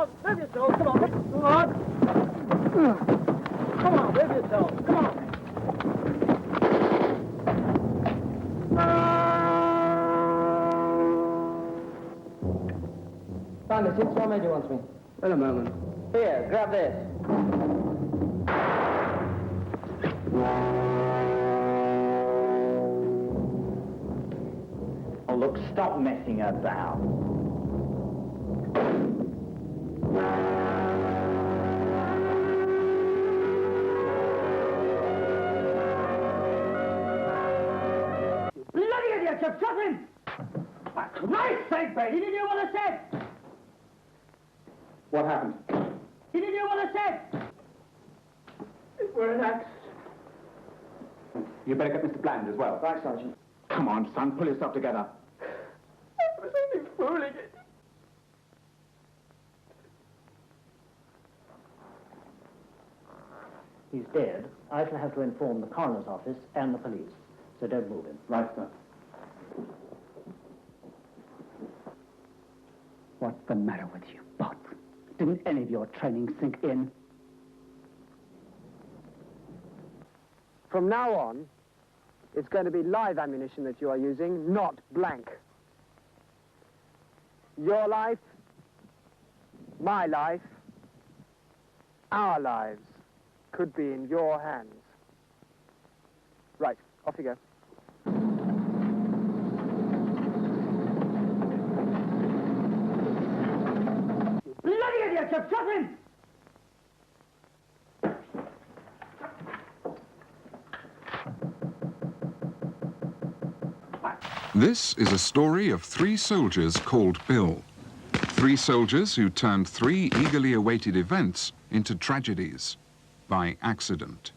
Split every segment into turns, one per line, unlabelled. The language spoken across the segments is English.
on, move yourselves, come on, come on. Come on, move yourselves, come on.
Find the 6 Major wants me.
Wait a moment.
Here, grab this.
Oh, look, stop messing about.
Bloody idiot, you've shot him! For Christ's sake, Brady, did you hear what I said?
What happened?
Did you hear what I said? It were an accident.
You better get Mr. Bland as well.
Right, Sergeant.
Come on, son, pull yourself together.
I was only fooling it.
He's dead. I shall have to inform the coroner's office and the police, so don't move him.
Right, sir.
What's the matter with you, Bot? Didn't any of your training sink in?
From now on, it's going to be live ammunition that you are using, not blank. Your life, my life, our lives could be in your hands. Right, off you go.
Bloody idiot, you've shot him!
This is a story of 3 soldiers called Bill. 3 soldiers who turned 3 eagerly awaited events into tragedies by accident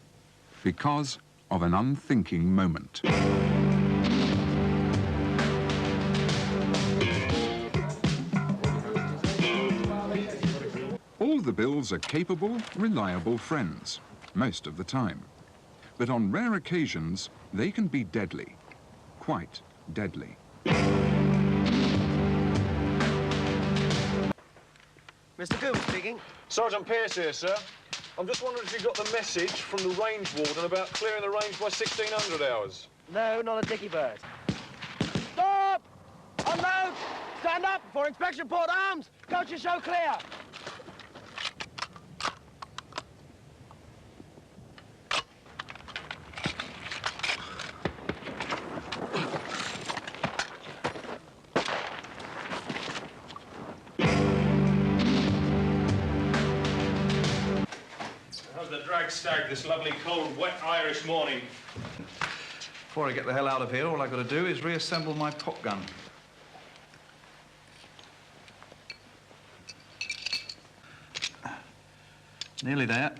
because of an unthinking moment. All the Bills are capable, reliable friends, most of the time. But on rare occasions, they can be deadly, quite deadly.
Mr. Coombs speaking.
Sergeant Pearce here, sir. I'm just wondering if you got the message from the range warden about clearing the range by 1600 hours.
No, not a dicky bird. Stop! Unload! Stand up for inspection port arms! Coaches show clear!
How's the drag stag this lovely, cold, wet Irish morning?
Before I get the hell out of here, all I've got to do is reassemble my pop gun. Nearly there.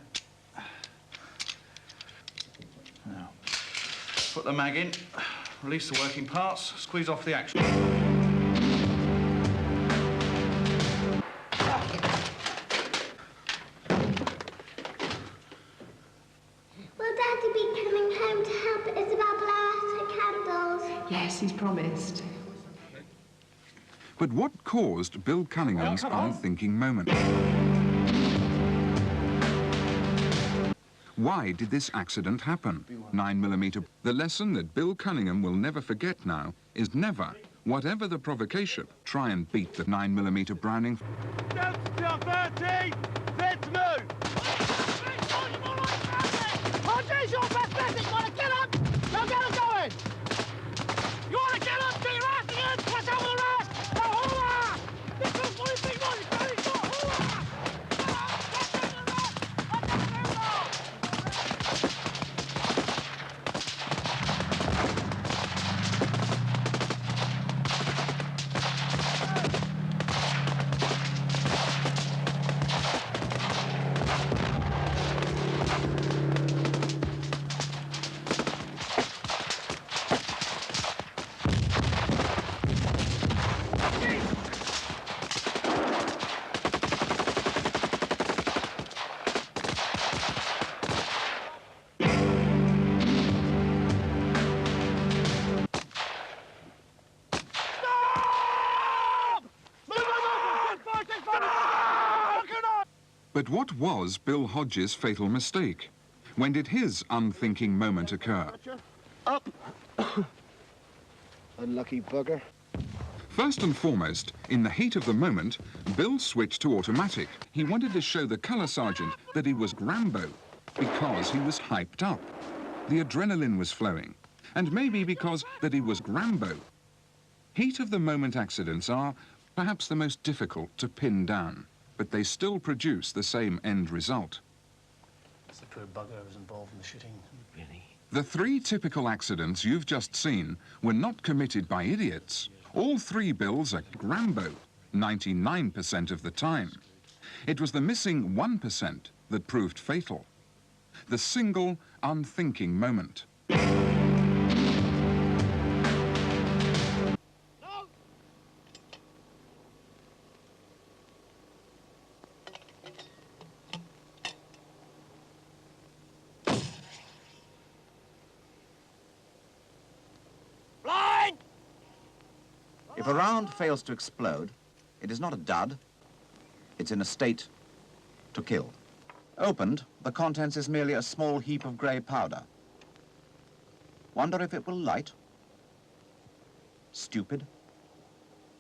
Now, put the mag in, release the working parts, squeeze off the action.
Yes, he's promised.
But what caused Bill Cunningham's unthinking moment? Why did this accident happen? 9mm. The lesson that Bill Cunningham will never forget now is never, whatever the provocation, try and beat the 9mm Browning.
Delta 13, let's move! Hodges, you're pathetic! You want to kill him? Now get him going! You want to kill him? Get your ass again! Watch out for the rest! Now, hoo-ah! This is what you think, man! It's got hoo-ah!
But what was Bill Hodges' fatal mistake? When did his unthinking moment occur?
Up! Unlucky bugger.
First and foremost, in the heat of the moment, Bill switched to automatic. He wanted to show the colour sergeant that he was Rambo because he was hyped up. The adrenaline was flowing. And maybe because that he was Rambo. Heat of the moment accidents are perhaps the most difficult to pin down, but they still produce the same end result.
It's the poor bugger who was involved in the shooting. Really?
The 3 typical accidents you've just seen were not committed by idiots. All 3 Bills are Rambo, 99% of the time. It was the missing 1% that proved fatal. The single, unthinking moment.
If a round fails to explode, it is not a dud, it's in a state to kill. Opened, the contents is merely a small heap of grey powder. Wonder if it will light? Stupid?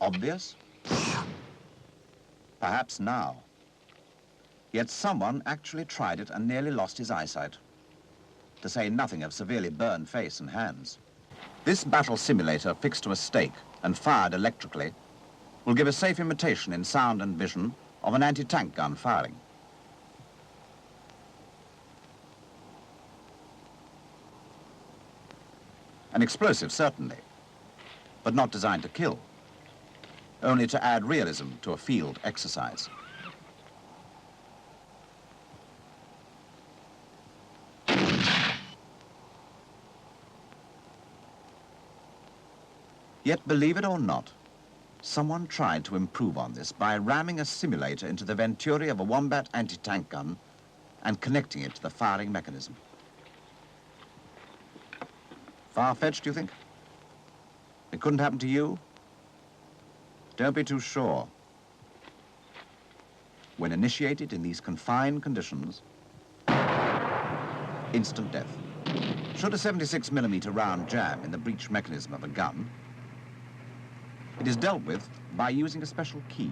Obvious? Perhaps now. Yet someone actually tried it and nearly lost his eyesight, to say nothing of severely burned face and hands. This battle simulator fixed to a stake and fired electrically will give a safe imitation in sound and vision of an anti-tank gun firing. An explosive, certainly, but not designed to kill, only to add realism to a field exercise. Yet, believe it or not, someone tried to improve on this by ramming a simulator into the venturi of a Wombat anti-tank gun and connecting it to the firing mechanism. Far-fetched, do you think? It couldn't happen to you? Don't be too sure. When initiated in these confined conditions, instant death. Should a 76mm round jam in the breech mechanism of a gun, it is dealt with by using a special key.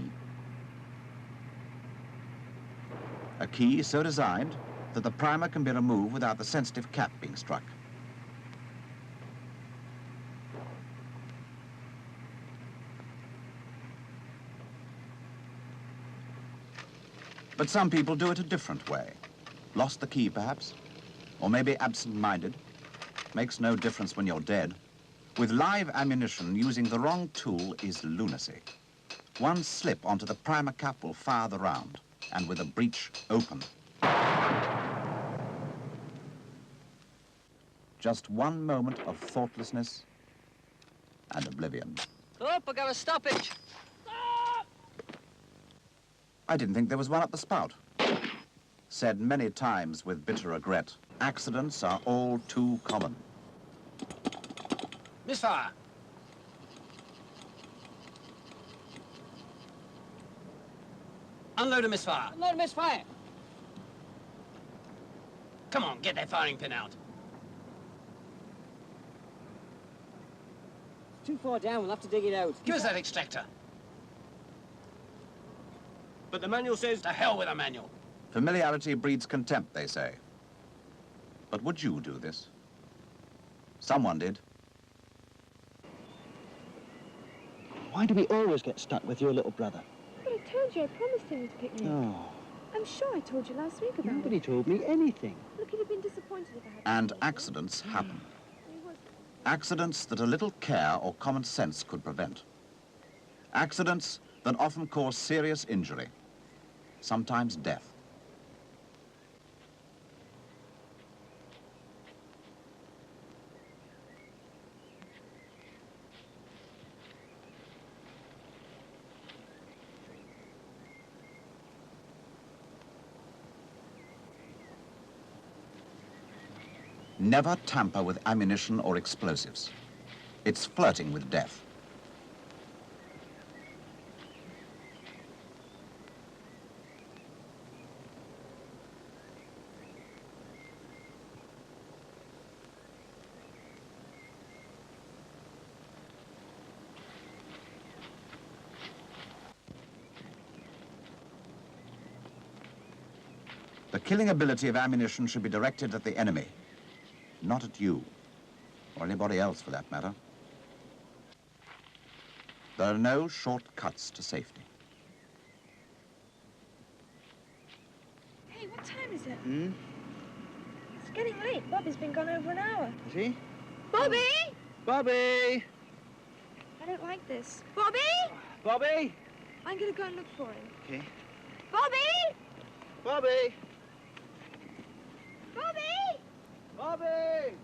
A key so designed that the primer can be removed without the sensitive cap being struck. But some people do it a different way. Lost the key, perhaps, or maybe absent-minded. Makes no difference when you're dead. With live ammunition, using the wrong tool is lunacy. One slip onto the primer cap will fire the round, and with the breech open. Just one moment of thoughtlessness and oblivion.
Up, I got a stoppage. Stop!
I didn't think there was one up the spout. Said many times with bitter regret, accidents are all too common.
Misfire. Unload a misfire. Unload a misfire. Come on, get that firing pin out.
It's too far down, we'll have to dig it out.
Give us that extractor. But the manual says to hell with the manual.
Familiarity breeds contempt, they say. But would you do this? Someone did.
Why do we always get stuck with your little brother?
But I told you, I promised him to pick me up.
Oh.
I'm sure I told you last week about it.
Nobody told me anything.
Look, he'd have been disappointed if I hadn't.
And accidents happen. Accidents that a little care or common sense could prevent. Accidents that often cause serious injury, sometimes death. Never tamper with ammunition or explosives. It's flirting with death. The killing ability of ammunition should be directed at the enemy, not at you, or anybody else for that matter. There are no shortcuts to safety.
Hey, what time is it? It's getting late. Bobby's been gone over an hour.
Is he?
Bobby!
Bobby!
I don't like this. Bobby!
Bobby!
I'm going to go and look for him.
Okay.
Bobby!
Bobby!
Bobby!
Bobby!